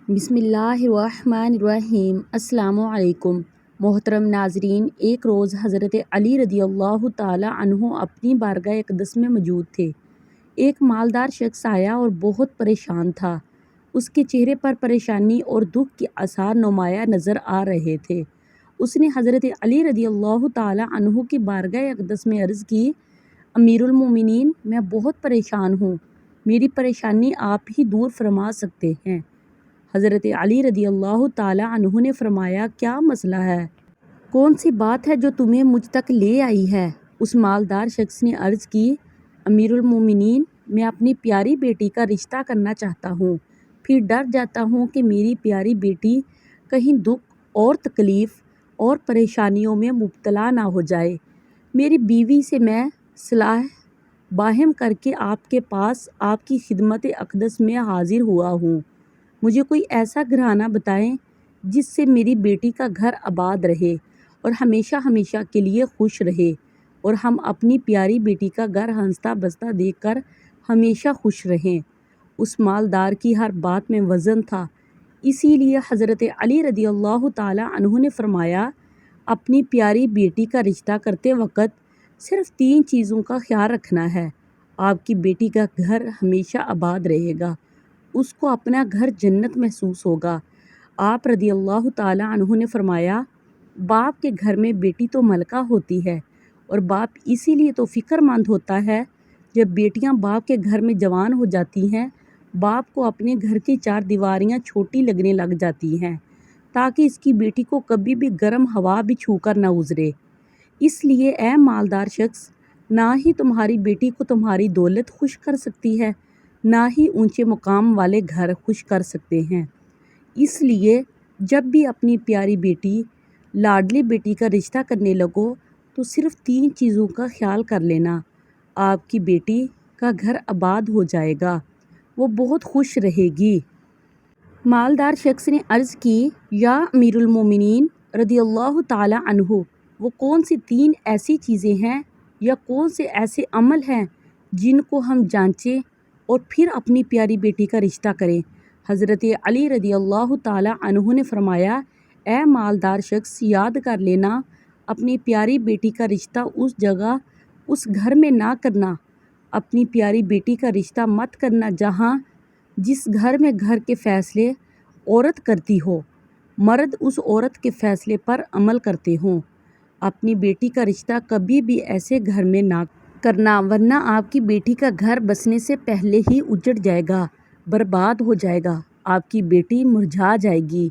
بسم اللہ الرحمن الرحیم۔ السلام علیکم محترم ناظرین، ایک روز حضرت علی رضی اللہ تعالی عنہ اپنی بارگاہ اقدس میں موجود تھے۔ ایک مالدار شخص آیا اور بہت پریشان تھا۔ اس کے چہرے پر پریشانی اور دکھ کے آثار نمایاں نظر آ رہے تھے۔ اس نے حضرت علی رضی اللہ تعالی عنہ کی بارگاہ اقدس میں عرض کی، امیر المومنین، میں بہت پریشان ہوں، میری پریشانی آپ ہی دور فرما سکتے ہیں۔ حضرت علی رضی اللہ تعالی عنہ نے فرمایا، کیا مسئلہ ہے؟ کون سی بات ہے جو تمہیں مجھ تک لے آئی ہے؟ اس مالدار شخص نے عرض کی، امیر المومنین، میں اپنی پیاری بیٹی کا رشتہ کرنا چاہتا ہوں، پھر ڈر جاتا ہوں کہ میری پیاری بیٹی کہیں دکھ اور تکلیف اور پریشانیوں میں مبتلا نہ ہو جائے۔ میری بیوی سے میں صلاح باہم کر کے آپ کے پاس آپ کی خدمت اقدس میں حاضر ہوا ہوں۔ مجھے کوئی ایسا گھرانہ بتائیں جس سے میری بیٹی کا گھر آباد رہے اور ہمیشہ ہمیشہ کے لیے خوش رہے، اور ہم اپنی پیاری بیٹی کا گھر ہنستا بستا دیکھ کر ہمیشہ خوش رہیں۔ اس مالدار کی ہر بات میں وزن تھا، اسی لیے حضرت علی رضی اللہ تعالی عنہ نے فرمایا، اپنی پیاری بیٹی کا رشتہ کرتے وقت صرف 3 چیزوں کا خیال رکھنا ہے۔ آپ کی بیٹی کا گھر ہمیشہ آباد رہے گا، اس کو اپنا گھر جنت محسوس ہوگا۔ آپ رضی اللہ تعالی عنہ نے فرمایا، باپ کے گھر میں بیٹی تو ملکہ ہوتی ہے، اور باپ اسی لیے تو فکر مند ہوتا ہے جب بیٹیاں باپ کے گھر میں جوان ہو جاتی ہیں، باپ کو اپنے گھر کی 4 دیواریاں چھوٹی لگنے لگ جاتی ہیں، تاکہ اس کی بیٹی کو کبھی بھی گرم ہوا بھی چھو کر نہ گزرے۔ اس لیے اے مالدار شخص، نہ ہی تمہاری بیٹی کو تمہاری دولت خوش کر سکتی ہے، نہ ہی اونچے مقام والے گھر خوش کر سکتے ہیں۔ اس لیے جب بھی اپنی پیاری بیٹی، لاڈلی بیٹی کا رشتہ کرنے لگو تو صرف 3 چیزوں کا خیال کر لینا۔ آپ کی بیٹی کا گھر آباد ہو جائے گا، وہ بہت خوش رہے گی۔ مالدار شخص نے عرض کی، یا امیر المومنین رضی اللہ تعالی عنہ، وہ کون سی 3 ایسی چیزیں ہیں یا کون سے ایسے عمل ہیں جن کو ہم جانچیں اور پھر اپنی پیاری بیٹی کا رشتہ کریں؟ حضرت علی رضی اللہ تعالی عنہ نے فرمایا، اے مالدار شخص، یاد کر لینا، اپنی پیاری بیٹی کا رشتہ اس جگہ، اس گھر میں نہ کرنا۔ اپنی پیاری بیٹی کا رشتہ مت کرنا جس گھر میں گھر کے فیصلے عورت کرتی ہو، مرد اس عورت کے فیصلے پر عمل کرتے ہوں۔ اپنی بیٹی کا رشتہ کبھی بھی ایسے گھر میں نہ کرنا، ورنہ آپ کی بیٹی کا گھر بسنے سے پہلے ہی اجڑ جائے گا، برباد ہو جائے گا، آپ کی بیٹی مرجھا جائے گی،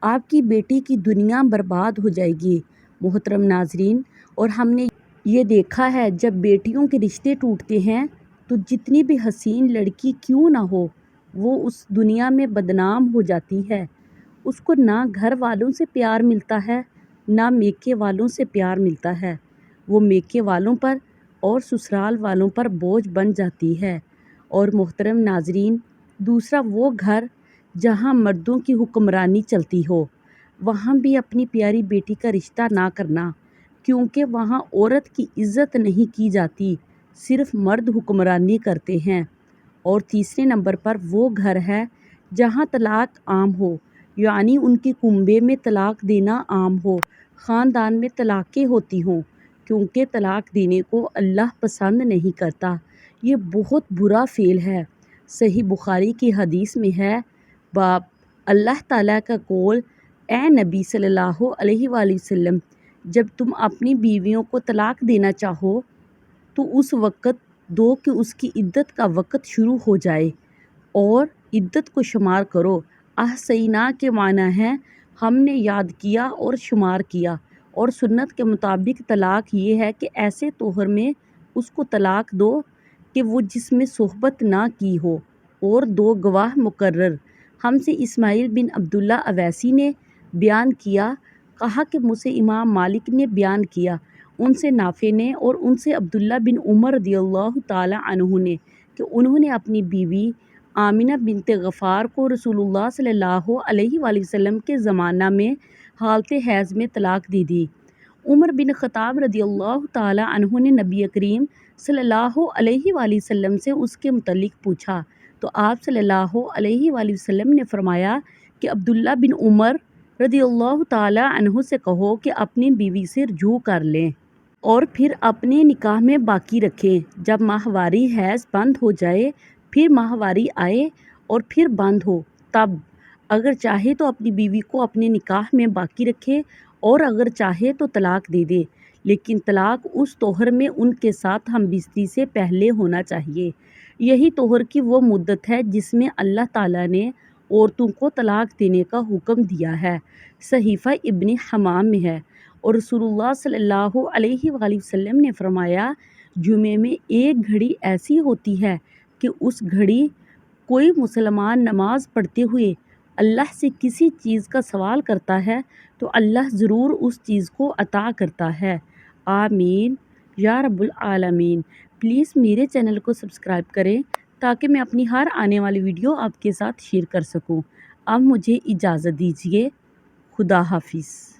آپ کی بیٹی کی دنیا برباد ہو جائے گی۔ محترم ناظرین، اور ہم نے یہ دیکھا ہے، جب بیٹیوں کے رشتے ٹوٹتے ہیں تو جتنی بھی حسین لڑکی کیوں نہ ہو، وہ اس دنیا میں بدنام ہو جاتی ہے۔ اس کو نہ گھر والوں سے پیار ملتا ہے، نہ میکے والوں سے پیار ملتا ہے، وہ میکے والوں پر اور سسرال والوں پر بوجھ بن جاتی ہے۔ اور محترم ناظرین، دوسرا وہ گھر جہاں مردوں کی حکمرانی چلتی ہو، وہاں بھی اپنی پیاری بیٹی کا رشتہ نہ کرنا، کیونکہ وہاں عورت کی عزت نہیں کی جاتی، صرف مرد حکمرانی کرتے ہیں۔ اور تیسرے نمبر پر وہ گھر ہے جہاں طلاق عام ہو، یعنی ان کے کنبے میں طلاق دینا عام ہو، خاندان میں طلاقیں ہوتی ہوں، کیونکہ طلاق دینے کو اللہ پسند نہیں کرتا، یہ بہت برا فعل ہے۔ صحیح بخاری کی حدیث میں ہے، باب اللہ تعالیٰ کا قول، اے نبی صلی اللہ علیہ وآلہ وسلم، جب تم اپنی بیویوں کو طلاق دینا چاہو تو اس وقت دو کہ اس کی عدت کا وقت شروع ہو جائے، اور عدت کو شمار کرو۔ احصینا کے معنی ہے ہم نے یاد کیا اور شمار کیا، اور سنت کے مطابق طلاق یہ ہے کہ ایسے طہر میں اس کو طلاق دو کہ وہ جس میں صحبت نہ کی ہو، اور 2 گواہ مقرر۔ ہم سے اسماعیل بن عبداللہ اویسی نے بیان کیا، کہا کہ مجھ سے امام مالک نے بیان کیا، ان سے نافع نے، اور ان سے عبداللہ بن عمر رضی اللہ تعالی عنہ نے، کہ انہوں نے اپنی بیوی آمنہ بنت غفار کو رسول اللہ صلی اللہ علیہ وآلہ وسلم کے زمانہ میں حالت حیض میں طلاق دی تھی۔ عمر بن خطاب رضی اللہ تعالی عنہ نے نبی کریم صلی اللہ علیہ وآلہ وسلم سے اس کے متعلق پوچھا، تو آپ صلی اللہ علیہ وآلہ وسلم نے فرمایا کہ عبداللہ بن عمر رضی اللہ تعالی عنہ سے کہو کہ اپنی بیوی سے رجوع کر لیں اور پھر اپنے نکاح میں باقی رکھیں۔ جب ماہواری حیض بند ہو جائے، پھر ماہواری آئے اور پھر بند ہو، تب اگر چاہے تو اپنی بیوی کو اپنے نکاح میں باقی رکھے اور اگر چاہے تو طلاق دے دے، لیکن طلاق اس طہر میں ان کے ساتھ ہم بستری سے پہلے ہونا چاہیے۔ یہی طہر کی وہ مدت ہے جس میں اللہ تعالیٰ نے عورتوں کو طلاق دینے کا حکم دیا ہے۔ صحیفہ ابن حمام میں ہے اور رسول اللہ صلی اللہ علیہ وآلہ وسلم نے فرمایا، جمعے میں ایک گھڑی ایسی ہوتی ہے کہ اس گھڑی کوئی مسلمان نماز پڑھتے ہوئے اللہ سے کسی چیز کا سوال کرتا ہے تو اللہ ضرور اس چیز کو عطا کرتا ہے۔ آمین یا رب العالمین۔ پلیز میرے چینل کو سبسکرائب کریں تاکہ میں اپنی ہر آنے والی ویڈیو آپ کے ساتھ شیئر کر سکوں۔ اب مجھے اجازت دیجیے۔ خدا حافظ۔